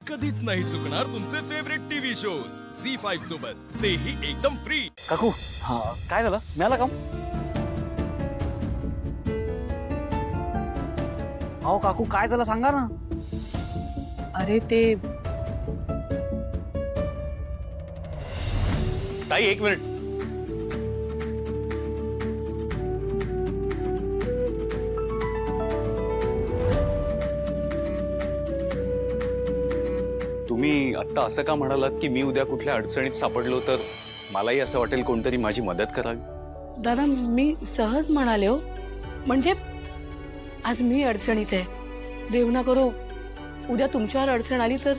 कधीच नाही चुकणार तुमचे फेवरेट टीव्ही शोज झी5 सोबत, तेही एकदम फ्री. काकू हा काय झालं मिळालं काम? अहो काकू काय झालं सांगा ना. अरे ते ताई एक मिनिट. तुम्ही आता असं का म्हणालात की मी उद्या कुठल्या अडचणीत सापडलो तर मलाही असं वाटेल कोणतरी माझी मदत करावी? दादा मी सहज म्हणाले हो, म्हणजे आज मी अडचणीत आहे, देव ना करो उद्या तुमच्यावर अडचण आली तर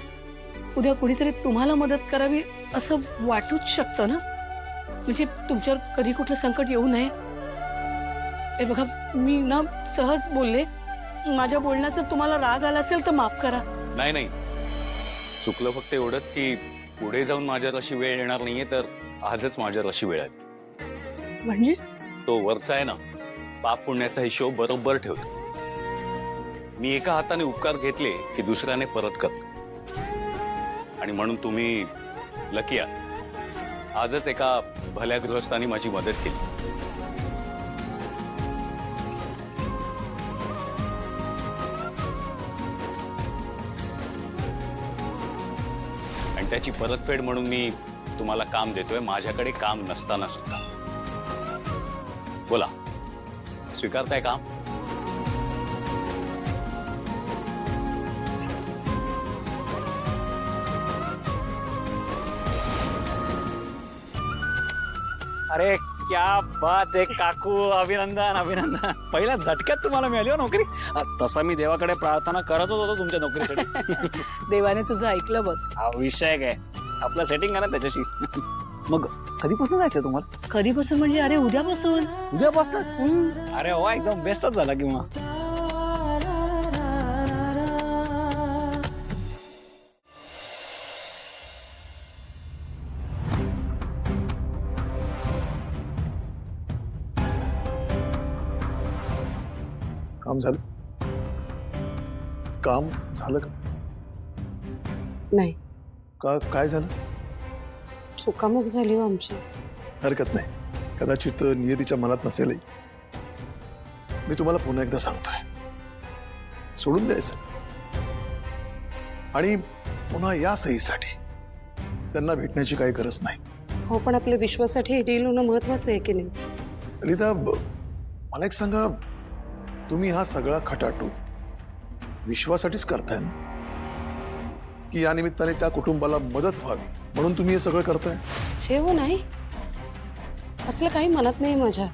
उद्या कुणीतरी तुम्हाला मदत करावी असं वाटूच शकतं ना. म्हणजे तुमच्यावर कधी कुठलं संकट येऊ नये. हे बघा मी ना सहज बोलले, माझ्या बोलण्याचा तुम्हाला राग आला असेल तर माफ करा. नाही नाही, चुकलं फक्त एवढंच की पुढे जाऊन माझ्यावर अशी वेळ येणार नाहीये, तर आजच माझ्यावर अशी वेळ आहे. म्हणजे तो वरचा आहे ना, पाप पुण्याचा हिशोब बरोबर ठेवतो. मी एका हाताने उपकार घेतले की दुसऱ्याने परत करतो, आणि म्हणून तुम्ही लकी आहात. आजच एका भल्या गृहस्थाने माझी मदत केली. आणि त्याची परतफेड म्हणून मी तुम्हाला काम देतोय, माझ्याकडे काम नसताना सुद्धा. बोला, स्वीकारताय काम? अरे क्या बात आहे काकू, अभिनंदन अभिनंदन. पहिल्या झटक्यात तुम्हाला मिळाली हो नोकरी. तसा मी देवाकडे प्रार्थना करतच होतो तुमच्या नोकरीसाठी. देवाने तुझं ऐकलं बघ. हा विषय काय, आपलं सेटिंग आहे ना त्याच्याशी. मग कधीपासून जायचं तुम्हाला? कधीपासून म्हणजे अरे उद्यापासून. उद्यापासूनच? अरे वा, एकदम बेस्टच झाला किंवा. काम झालं? काम झालं का? नाही, का काय झालं? चुकामुक झाली हो आमची. हरकत नाही, कदाचित नियतीच्या मनात नसेलही. मी तुम्हाला पुन्हा एकदा सांगतोय, सोडून द्यायचं आणि पुन्हा या सहीसाठी त्यांना भेटण्याची काही गरज नाही. हो, पण आपल्या विश्वासाठी हे डील होणं महत्वाचं आहे की नाही? रीता, मला एक सांगा, तुम्ही हा सगळा खटाटू विश्वासाठीच करताय ना, की या निमित्ताने त्या कुटुंबाला मदत व्हावी म्हणून तुम्ही हे सगळं करताय? छे हो, नाही असलं काही मनात नाही माझ्या.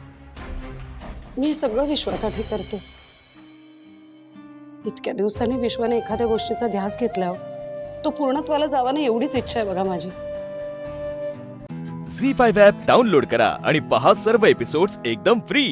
मी हे सगळं विश्वासाठी करते. इतक्या दिवसांनी विश्वाने एखाद्या गोष्टीचा ध्यास घेतला, तो पूर्णत्वाला जावा ना एवढीच इच्छा आहे बघा माझी. झी5 ॲप डाउनलोड करा आणि पहा सर्व एपिसोड्स एकदम फ्री.